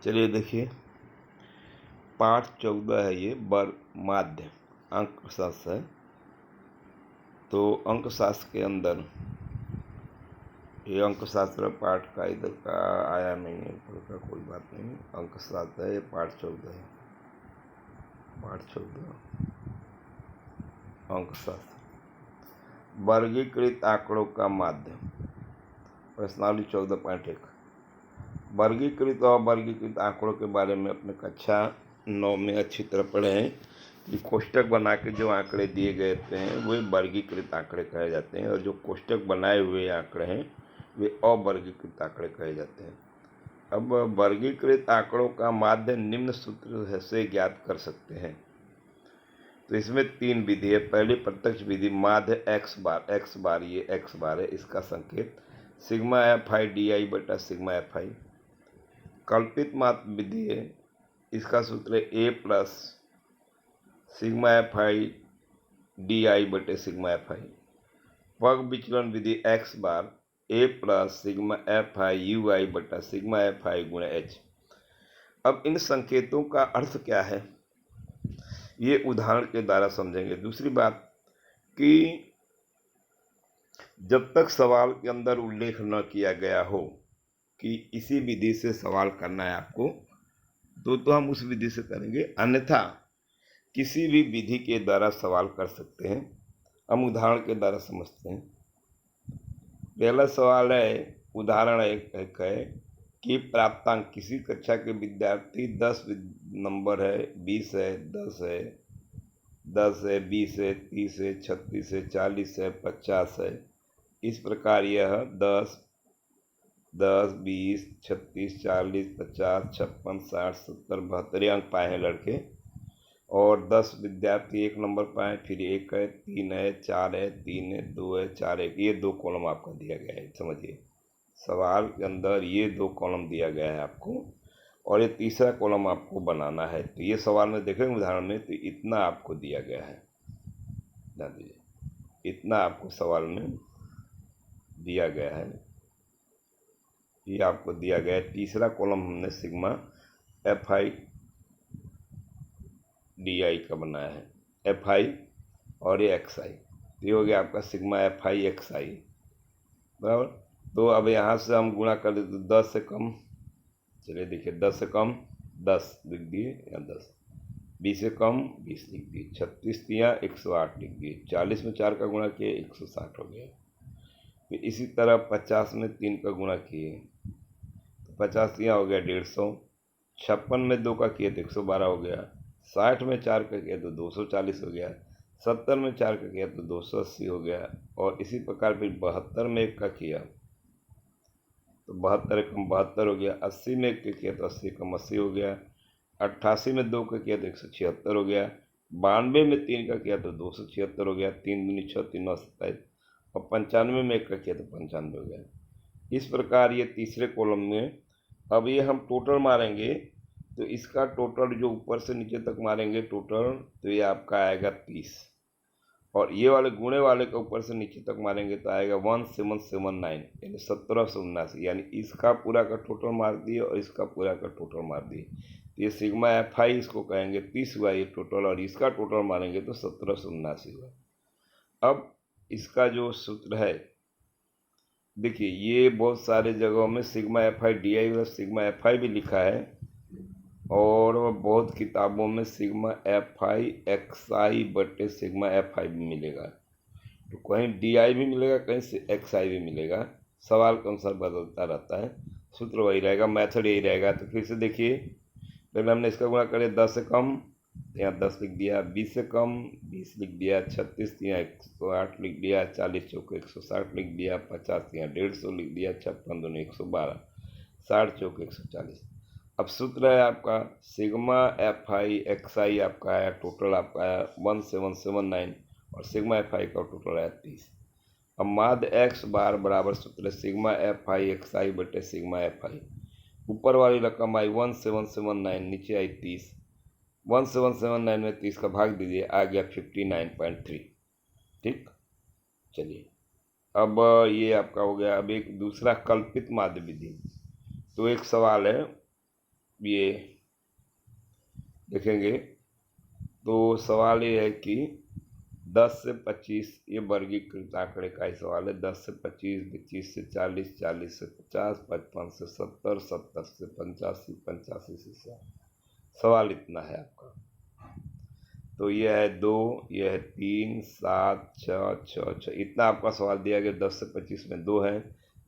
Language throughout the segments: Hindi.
चलिए देखिए, पाठ 14 है ये माध्य अंकशास्त्र है। तो अंकशास्त्र के अंदर ये अंकशास्त्र पाठ का इधर का आया नहीं है, का कोई बात नहीं। अंकशास्त्र है, ये पाठ 14 है। पाठ 14 अंकशास्त्र, वर्गीकृत आंकड़ों का माध्य। प्रश्नावली 14.1। वर्गीकृत और वर्गीकृत आंकड़ों के बारे में अपने कक्षा 9 में अच्छी तरह पढ़े हैं कि कोष्टक बना के जो आंकड़े दिए गए हैं वे वर्गीकृत आंकड़े कहे जाते हैं, और जो कोष्टक बनाए हुए आंकड़े हैं वे अवर्गीकृत आंकड़े कहे जाते हैं। अब वर्गीकृत आंकड़ों का माध्य निम्न सूत्र से ज्ञात कर सकते हैं। तो इसमें 3 विधि है। पहली प्रत्यक्ष विधि, माध्य एक्स बार, ये एक्स बार है, इसका संकेत सिग्मा एफ आई डी आई बटा सिग्मा एफ आई। कल्पित माध्य विधि है, इसका सूत्र है A plus sigma F I D I बटे सिग्मा एफ आई। वर्ग विचलन विधि X bar A plus sigma F I U I बटा सिग्मा एफ आई गुणा एच। अब इन संकेतों का अर्थ क्या है ये उदाहरण के द्वारा समझेंगे। दूसरी बात कि जब तक सवाल के अंदर उल्लेख न किया गया हो कि इसी विधि से सवाल करना है आपको, तो हम उस विधि से करेंगे, अन्यथा किसी भी विधि के द्वारा सवाल कर सकते हैं। हम उदाहरण के द्वारा समझते हैं। पहला सवाल है, उदाहरण एक है कि प्राप्तांक किसी कक्षा के विद्यार्थी 10 नंबर है, 20 है, 10 है, 10 है, 20 है, 30 है, 36 है, 40 है, 50 है। इस प्रकार यह 10, 20, 36, 40, 50, 56, 60, 70, 72 अंक पाए हैं लड़के, और 10 विद्यार्थी 1 नंबर पाए, फिर 1 है, 3 है, 4 है, 3 है, 2 है, 4 है। ये 2 कॉलम आपका दिया गया है। समझिए, सवाल के अंदर ये 2 कॉलम दिया गया है आपको, और ये तीसरा कॉलम आपको बनाना है। तो ये सवाल में देखेंगे उदाहरण में, तो इतना आपको दिया गया है, ध्यान दीजिए, इतना आपको सवाल में दिया गया है, ये आपको दिया गया है। तीसरा कॉलम हमने सिग्मा एफ आई डी आई का बनाया है, एफ आई और ये एक्स आई। ये हो गया आपका सिग्मा एफ आई एक्स आई, बराबर। तो अब यहाँ से हम गुणा कर देते, 10 से कम, चलिए देखिए, 10 से कम 10 लिख दिए, या 10, 20 से कम 20 लिख दिए, 36 दिया 108 लिख दिए, 40 में 4 का गुणा किए 160 हो गया। फिर इसी तरह 50 में 3 का गुणा किए तो 50 दिया हो गया 150, 56 में 2 का किए तो 112 हो गया, 60 में 4 का किया तो 240 हो गया, 70 में 4 का किया तो 280 हो गया, और इसी प्रकार फिर 72 में 1 का किया तो 72 कम 72 हो गया, 80 में 1 का किया तो 80 कम 80 हो गया, 88 में 2 का किया तो 176 हो गया, 92 में 3 का किया तो 276 हो गया, 3 दूनी 6, 3 9 27, और 95 में 1 का किया तो 95 हो गया। इस प्रकार ये तीसरे कॉलम में, अब ये हम टोटल मारेंगे तो इसका टोटल जो ऊपर से नीचे तक मारेंगे टोटल, तो ये आपका आएगा 30, और ये वाले गुणे वाले का ऊपर से नीचे तक मारेंगे तो आएगा 1779, यानी 1779, यानी इसका पूरा का टोटल मार दिए और इसका पूरा का टोटल मार दिए। तो ये सिग्मा एफ आई इसको कहेंगे 30 हुआ ये टोटल, और इसका टोटल मारेंगे तो 1779 हुआ। अब इसका जो सूत्र है, देखिए, ये बहुत सारे जगहों में सिग्मा एफ आई डी आई और सिग्मा एफ आई भी लिखा है, और बहुत किताबों में सिग्मा एफ आई एक्स आई बटे सिग्मा एफ आई भी मिलेगा। तो कहीं डी आई भी मिलेगा, कहीं एक्स आई भी मिलेगा, सवाल के अनुसार बदलता रहता है, सूत्र वही रहेगा, मेथड यही रहेगा। तो फिर से देखिए, पहले हमने इसका गुणा करे 10 से कम, यहाँ 10 लिख दिया, 20 से कम 20 लिख दिया, 36 यहाँ 108 लिख दिया, 40 चौके 160 लिख दिया, 50 यहाँ 150 लिख दिया, 56 दूनी 112, 60 चौके 140। अब सूत्र है आपका सिग्मा एफ आई एक्स आई आपका आया, टोटल आपका आया 1779, और सिग्मा एफ आई का टोटल आया 30। अब माध्य एक्स बार बराबर सूत्र है सिग्मा एफ आई एक्स आई बटे सिग्मा एफ आई। ऊपर वाली रकम आई 1779, नीचे आई 30, 1779 में 30 का भाग दीजिए, आ गया 59.3। ठीक, चलिए, अब ये आपका हो गया। अब एक दूसरा कल्पित माध्य विधि। तो एक सवाल है, ये देखेंगे तो सवाल ये है कि 10 से 25 ये वर्गीकृत आंकड़े का ही सवाल है। 10 से 25, 25 से 40, 40 से 50, 55 से 70, 70 से 85, 85 से 100। सवाल इतना है आपका। तो ये है 2, ये है 3, 7, 6, 6, 6, इतना आपका सवाल दिया गया। 10 से 25 में 2 है,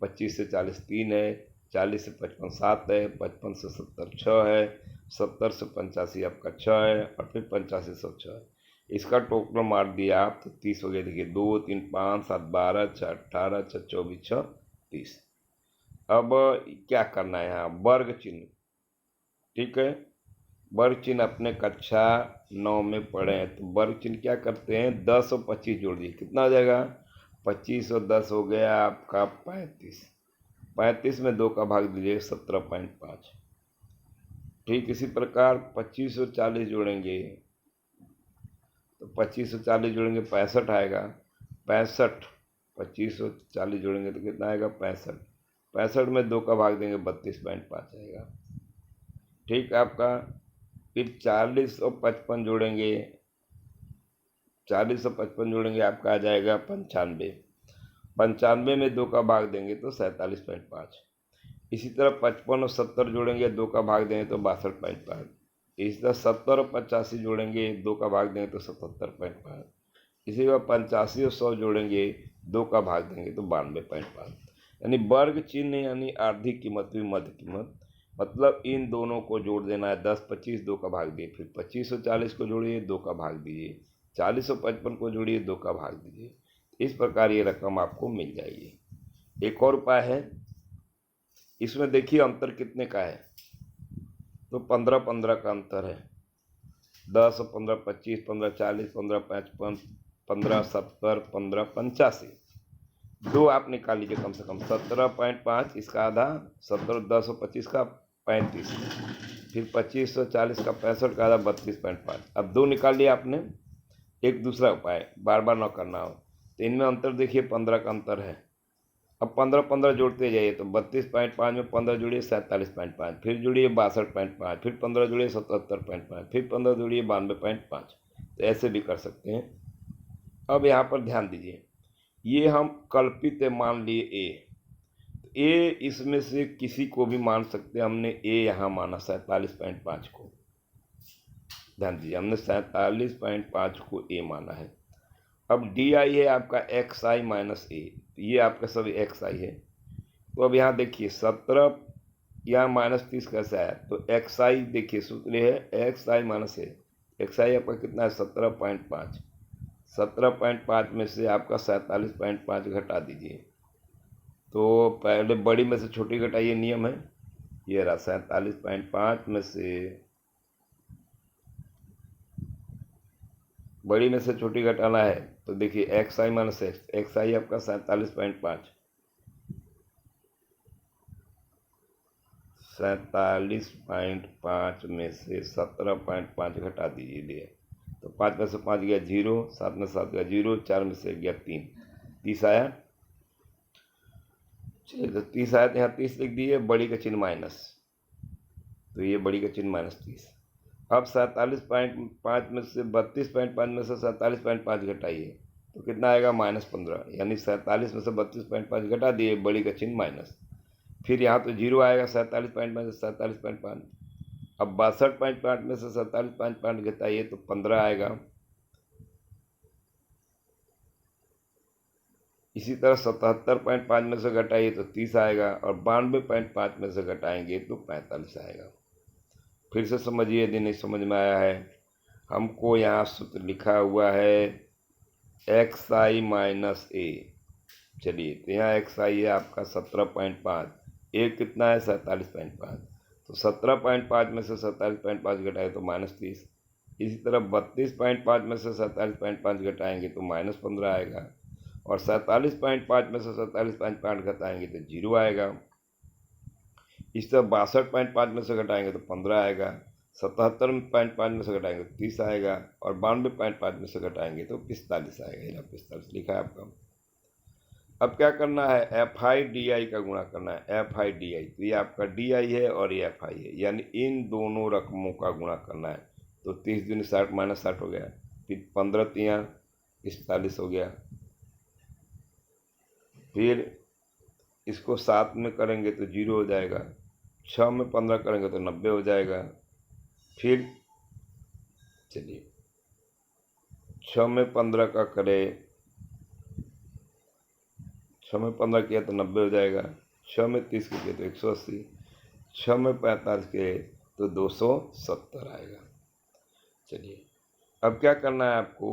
25 से 40 3 है, 40 से 55 7 है, 55 से 70 6 है, 70 से 85 आपका 6 है, और फिर 85 से 6 है। इसका टोटल मार दिया आप तो 30 हो गया। देखिए 2, 3, 5, 7, 12, 6, 18, 6, 24, 6, 30। अब क्या करना है यहाँ, वर्ग चिन्ह। ठीक है, वर्ग चिन्ह अपने कक्षा 9 में पढ़े हैं। तो वर्ग चिन्ह क्या करते हैं, 10 और 25 जोड़ दिए, कितना हो जाएगा, 25 और 10 हो गया आपका 35। 35 में 2 का भाग दीजिए, 17.5। ठीक इसी प्रकार 25 और 40 जोड़ेंगे तो 25 और 40 जोड़ेंगे 65 आएगा। 65, 25 और 40 जोड़ेंगे तो कितना आएगा, 65। 65 में 2 का भाग देंगे, 32.5 आएगा। ठीक आपका। फिर 40 और 55 जोड़ेंगे, 40 और 55 जोड़ेंगे आपका आ जाएगा 95। 95 में 2 का भाग देंगे तो 47.5। इसी तरह 55 और 70 जोड़ेंगे, 2 का भाग देंगे तो 62.5। इसी तरह 70 और 85 जोड़ेंगे, 2 का भाग देंगे तो 77.5। इसी तरह 85 और 100 जोड़ेंगे, 2 का भाग देंगे तो 92.5। यानी वर्ग चिन्ह यानी आधी कीमत भी मध्य कीमत, मतलब इन दोनों को जोड़ देना है। 10 25 2 का भाग दिए, फिर 25 और 40 को जोड़िए, 2 का भाग दीजिए, 40 और 55 को जोड़िए, 2 का भाग दीजिए। इस प्रकार ये रकम आपको मिल जाएगी। एक और उपाय है, इसमें देखिए अंतर कितने का है, तो 15 15 का अंतर है। 10 और 15 25, 15 40, 15 55, 15 70, 15 85। 2 आप निकाल लीजिए कम से कम। 17.5 इसका आधा, 17 10 और 25 का 35, फिर 25 और 40 का 65 का आधा 32.5। अब 2 निकाल लिया आपने। एक दूसरा उपाय, बार बार ना करना हो, तो इनमें अंतर देखिए 15 का अंतर है। अब 15 15 जोड़ते जाइए, तो 32.5 में 15 जोड़िए 47.5, फिर जोड़िए 62.5, फिर 15 जोड़िए 77.5, फिर 15 जोड़िए 92.5। तो ऐसे भी कर सकते हैं। अब यहाँ पर ध्यान दीजिए, ये हम कल्पित मान लिए ए, इसमें से किसी को भी मान सकते हैं। हमने ए यहाँ माना 47.5 को, ध्यान दीजिए हमने 47.5 को ए माना है। अब डी आई है आपका एक्स आई माइनस ए, ये आपका सब एक्स आई है। तो अब यहाँ देखिए 17, यहाँ -30 कैसे आया, तो एक्स आई देखिए सूत्र है एक्स आई माइनस ए। एक्स आई आपका कितना है 17.5। 17.5 में से आपका 47.5 घटा दीजिए। तो पहले बड़ी में से छोटी घटाइए, नियम है। ये रहा 47.5 में से बड़ी में से छोटी घटाना है, तो देखिए एक्स आई माइनस एक्स, एक्स आई आपका 47.5, 47.5 में से 17.5 घटा दीजिए। तो 5 में से 5 गया 0, 7 में 7 गया 0, 4 में से गया 3, 30 आया। चलिए तो 30 आया, तो यहाँ 30 लिख दिए, बड़ी का चिन्ह माइनस, तो ये बड़ी का चिन्ह -30। अब 47.5 में से 32.5 में से 47.5 घटाइए, तो कितना आएगा -15। यानी 47 में से 32.5 घटा दिए, बड़ी का चिन्ह माइनस। फिर यहाँ तो 0 आएगा 47.5 से 47.5। अब 62.5 में से 47.5 घटाइए तो 15 आएगा। इसी तरह 77.5 में से घटाइए तो 30 आएगा, और 92.5 में से घटाएंगे तो 45 आएगा। फिर से समझिए यदि नहीं समझ में आया है। हमको यहाँ सूत्र लिखा हुआ है एक्स आई माइनस ए। चलिए तो यहाँ एक्स आई है आपका 17.5, ए कितना है 47.5, तो 17.5 में से 47.5 घटाए तो -30। इसी तरह 32.5 में से 47.5 घटाएंगे तो -15 आएगा, और 47.5 में से 47.5 घटाएंगे तो 0 आएगा। इस तरह 62.5 में से घटाएंगे तो 15 आएगा, 77.5 में से घटाएंगे तो 30 आएगा, और 92.5 में से घटाएंगे तो 45 आएगा। यहाँ 45 लिखा है आपका। अब क्या करना है, एफ आई डी आई का गुणा करना है, एफ आई डी आई। तो ये आपका डी आई है और ये एफ आई है, यानी इन दोनों रकमों का गुणा करना है। तो 30 दूनी 60 माइनस 60 हो गया, फिर 15 तियां 45 हो गया, फिर इसको 7 में करेंगे तो 0 हो जाएगा, 6 में 15 करेंगे तो 90 हो जाएगा। फिर चलिए 6 में 15 का करें, 6 में 15 किया तो 90 हो जाएगा, 6 में 30 किया तो 180, 6 में 45 किए तो 270 आएगा। चलिए अब क्या करना है आपको,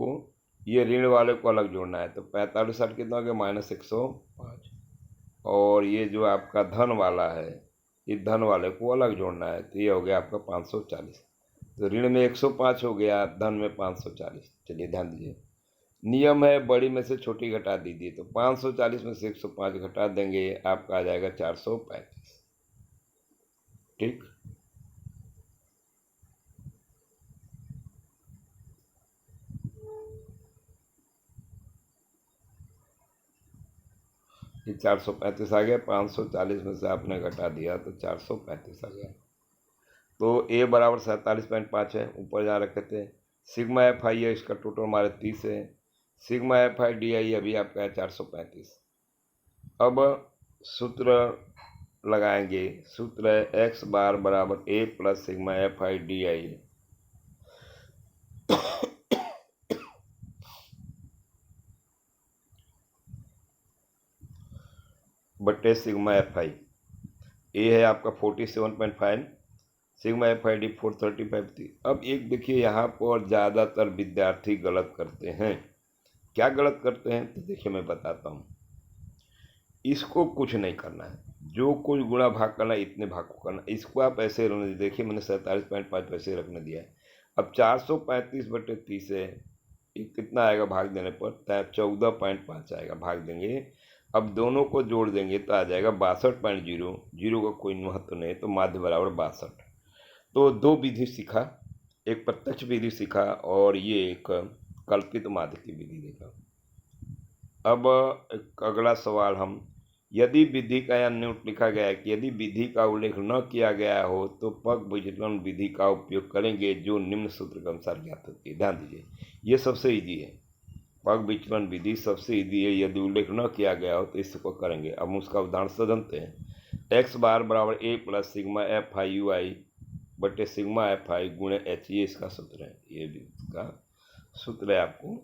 ये ऋण वाले को अलग जोड़ना है। तो 45 60 कितना हो गया, -105। और ये जो आपका धन वाला है, इस धन वाले को अलग जोड़ना है। तो ये हो गया आपका 540। तो ऋण में 105 हो गया, धन में 540। चलिए ध्यान दीजिए, नियम है बड़ी में से छोटी घटा दीजिए। तो 540 में से 105 घटा देंगे, आपका आ जाएगा 435। ठीक, ये 435 आ गया। 540 में से आपने घटा दिया तो 435 आ गया। तो ए बराबर 47.5 है, ऊपर जहाँ रखे थे। सिग्मा एफ आई है, इसका टोटल हमारे 30 है। सिग्मा एफ आई डी आई अभी आपका है 435। अब सूत्र लगाएंगे, सूत्र है एक्स बार बराबर A plus sigma F I D I बटे सिग्मा एफ आई। ए है आपका 47.5, सिग्मा एफ आई डी 435 थी। अब एक देखिए, यहाँ पर ज़्यादातर विद्यार्थी गलत करते हैं। क्या गलत करते हैं तो देखिए मैं बताता हूँ। इसको कुछ नहीं करना है, जो कुछ गुणा भाग करना है इतने भाग को करना। इसको आप ऐसे रखने दीजिए, देखिए मैंने 47.5 वैसे रखने दिया है। अब 435 बटे 30 है, ये कितना आएगा भाग देने पर, 14.5 आएगा, भाग देंगे। अब दोनों को जोड़ देंगे तो आ जाएगा 62.0। जीरो का कोई महत्व नहीं, तो माध्य बराबर 62। तो दो विधि सीखा, एक प्रत्यक्ष विधि सीखा और ये एक कल्पित माध्य की विधि देखा। अब एक अगला सवाल, हम यदि विधि का यहाँ नोट लिखा गया है कि यदि विधि का उल्लेख न किया गया हो तो पग विचलन विधि का उपयोग करेंगे, जो निम्न सूत्र के अनुसार ज्ञात होती है। ध्यान दीजिए, ये सबसे इजी है, पग विचलन विधि सबसे इजी है। यदि उल्लेख न किया गया हो तो इसको करेंगे। अब उसका उदाहरण से जानते हैं। एक्स बार बराबर A plus sigma F I U I बटे सिग्मा एफ आई गुणे एच, ये इसका सूत्र है, ये भी इसका सूत्र है आपको।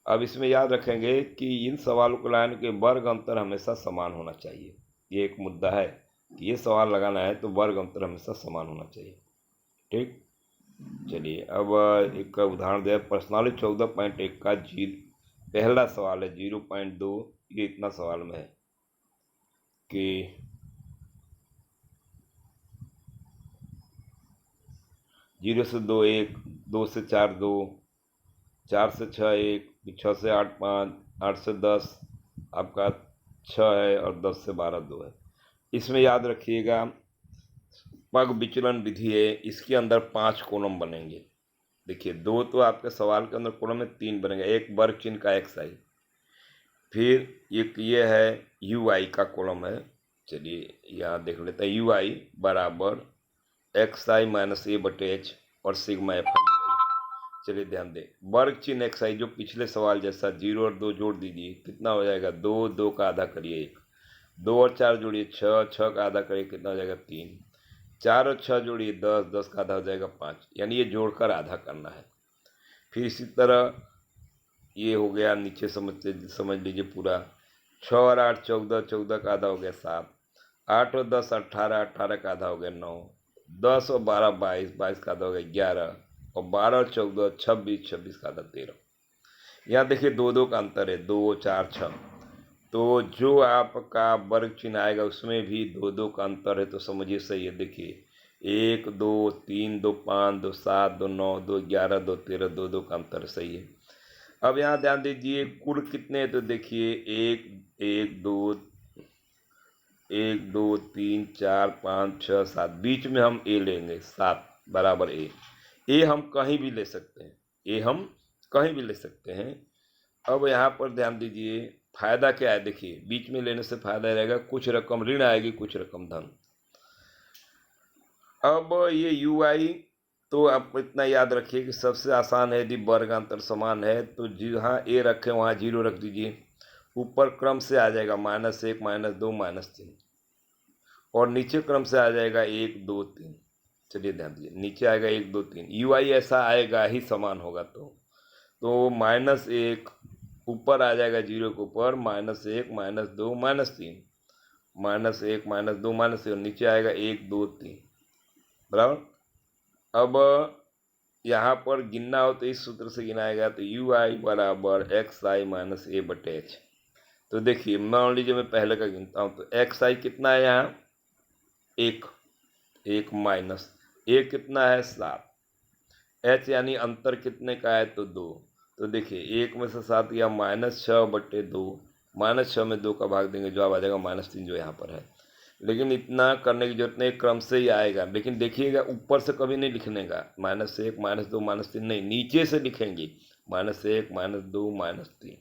अब इसमें याद रखेंगे कि इन सवालों को लाने के वर्ग अंतर हमेशा समान होना चाहिए। ये एक मुद्दा है कि ये सवाल लगाना है तो वर्ग अंतर हमेशा समान होना चाहिए। ठीक, चलिए अब एक उदाहरण दे, प्रश्नावली 14.1 का पहला सवाल है 0.2। ये इतना सवाल में है कि 0 से 2 1, 2 से 4 2, 4 से 6 1, 6 से 8 5, 8 से 10 आपका 6 है और 10 से 12 2 है। इसमें याद रखिएगा पग विचलन विधि है, इसके अंदर 5 कॉलम बनेंगे। देखिए, दो तो आपके सवाल के अंदर कॉलम में 3 बनेंगे, एक वर्ग चिन्ह का एक्स आई, फिर एक ये है यू आई का कॉलम है। चलिए यहाँ देख लेते हैं, यू आई बराबर एक्स आई माइनस ए बटे एच और सिग्मा एफ आई। चलिए ध्यान दें, वर्ग चिन्ह एक्स आई जो पिछले सवाल जैसा, 0 और 2 जोड़ दीजिए, कितना हो जाएगा 2, 2 का आधा करिए 1, 2 और 4 जोड़िए 6, 6 का आधा करिए कितना हो जाएगा 3, 4 और 6 जोड़िए 10, 10 का आधा हो जाएगा 5, यानी ये जोड़कर आधा करना है। फिर इसी तरह ये हो गया, नीचे समझ लीजिए पूरा, 6 और 8 14, 14 का आधा हो गया 7, 8 और 10 18, 18 का आधा हो गया 9, 10 और 12 22, 22 का आधा हो गया 11, और 12 और 14 26, 26 का आधा 13। यहाँ देखिए 2 2 का अंतर है, 2 4 6, तो जो आपका वर्ग चिन्ह आएगा उसमें भी 2 2 का अंतर है, तो समझिए सही है। देखिए 1 2 3 2 5 2 7 2 9 2 11 2 13, 2 2 का अंतर सही है। अब यहाँ ध्यान दीजिए कुल कितने हैं, तो देखिए 1 1 2 1 2 3 4 5 6 7, बीच में हम ए लेंगे, 7 बराबर ए हम कहीं भी ले सकते हैं, ए हम कहीं भी ले सकते हैं। अब यहाँ पर ध्यान दीजिए फायदा क्या है, देखिए बीच में लेने से फायदा रहेगा, कुछ रकम ऋण आएगी, कुछ रकम धन। अब ये यू आई तो आप इतना याद रखिए कि सबसे आसान है, यदि वर्ग अंतर समान है तो जहाँ ए रखें वहाँ 0 रख दीजिए, ऊपर क्रम से आ जाएगा -1 -2 -3, और नीचे क्रम से आ जाएगा 1 2 3। चलिए ध्यान दीजिए, नीचे आएगा 1 2 3, यू आई ऐसा आएगा ही समान होगा तो -1 ऊपर आ जाएगा 0 के ऊपर, -1 -2 -3, -1 -2 -3, और नीचे आएगा 1 2 3, बराबर। अब यहाँ पर गिनना हो तो इस सूत्र से गिनाएगा, तो यू आई बराबर एक्स आई माइनस ए बटे एच। तो देखिए मान लीजिए मैं पहले का गिनता हूँ, तो एक्स आई कितना है यहाँ 1 माइनस ए कितना है 7, एच यानी अंतर कितने का है तो 2। तो देखिए 1 में से 7 गया -6 बटे 2, -6 में 2 का भाग देंगे, जवाब आ जाएगा -3 जो यहाँ पर है। लेकिन इतना करने की जरूरत नहीं, क्रम से ही आएगा, लेकिन देखिएगा ऊपर से कभी नहीं लिखने का, -1 -2 -3 नहीं, नीचे से लिखेंगे -1 -2 -3।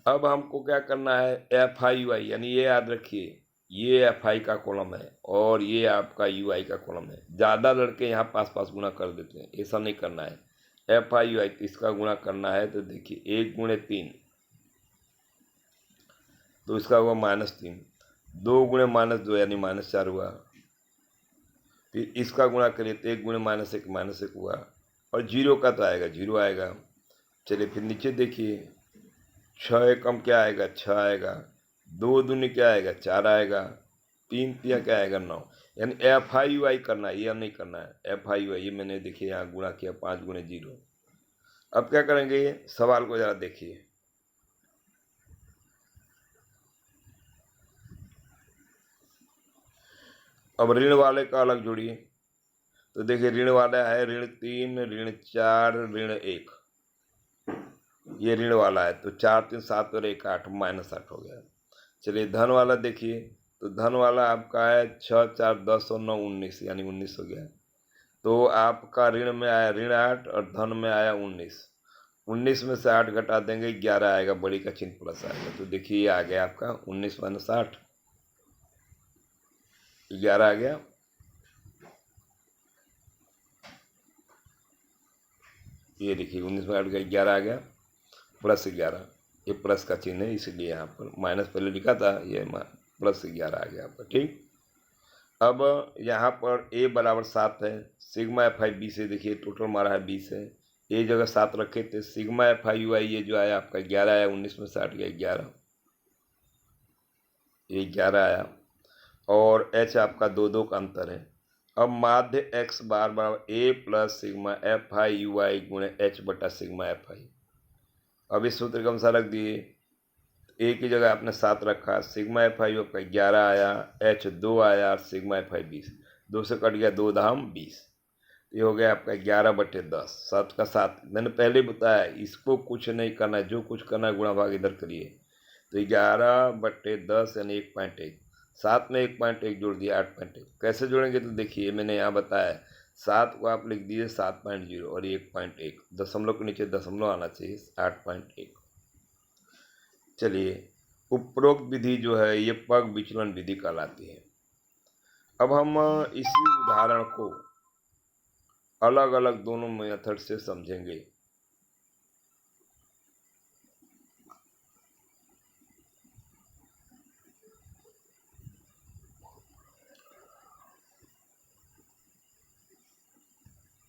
अब हमको क्या करना है, एफ आई यू आई, यानी ये याद रखिए ये एफ आई का कॉलम है और ये आपका यू आई का कॉलम है। ज़्यादा लड़के यहाँ पास पास गुणा कर देते हैं, ऐसा नहीं करना है। एफ आई यू आई इसका गुणा करना है, तो देखिए 1 गुणे 3 तो इसका हुआ -3, 2 गुणे -2 यानी -4 हुआ, फिर इसका गुणा करिए तो 1 गुणे -1 हुआ, और 0 का तो आएगा 0 आएगा। चलिए फिर नीचे देखिए 6 एकम क्या आएगा 6 आएगा, 2 दूनी क्या आएगा 4 आएगा, 3 तिया क्या आएगा 9। यानी एफ आई यू आई करना है, ये नहीं करना है एफ आई यू आई, ये मैंने देखिए यहाँ गुणा किया 5 गुणे 0। अब क्या करेंगे, सवाल को जरा देखिए, अब ऋण वाले का अलग जोड़िए। तो देखिए ऋण वाला है ऋण 3 ऋण 4 ऋण 1, ये ऋण वाला है, तो 4 3 7 और 1 8 -8 हो गया। चलिए धन वाला देखिए, तो धन वाला आपका है 6 4 10 और 9 19, यानी 19 हो गया। तो आपका ऋण में आया ऋण 8 और धन में आया 19, 19 में से 8 घटा देंगे 11 आएगा, बड़ी का चिन्ह प्लस आएगा। तो देखिए ये आ गया आपका 19 - 8, 11 आ गया। ये देखिए 19 में 8 गया 11 आ गया, +11, ये प्लस का चिन्ह है इसलिए यहाँ पर माइनस पहले लिखा था, ये +11 आ गया आपका, ठीक। अब यहाँ पर a बराबर 7 है, सिग्मा एफ आई 20 है, देखिए टोटल मारा है 20 है, ए जगह 7 रखे थे, सिग्मा एफ आई यू आई ये जो आया आपका 11 आया, 19 में से 8 गया 11, ये 11 आया, और h आपका 2 2 का अंतर है। अब माध्य x बार बराबर a plus sigma F I U I गुणे h बटा सिग्मा एफ आई। अब इस सूत्र के अनुसार रख दिए, ए की जगह आपने 7 रखा, सिग्मा एफ आई आपका 11 आया, एच 2 आया, सिग्मा एफ आई 20, 2 से कट गया 2 धाम 20, ये हो गया आपका 11 बटे 10, 7 का 7। मैंने पहले बताया इसको कुछ नहीं करना है, जो कुछ करना है गुणा भाग इधर करिए। तो 11 बटे 10 यानी 1.1, 7 में 1.1 जोड़ दिया 8.1। कैसे जोड़ेंगे, तो देखिए मैंने यहाँ बताया 7 को आप लिख दीजिए 7.0 और 1.1, दशमलव के नीचे दशमलव आना चाहिए 8.1। चलिए उपरोक्त विधि जो है ये पग विचलन विधि कहलाती है। अब हम इसी उदाहरण को अलग अलग दोनों मेथड से समझेंगे।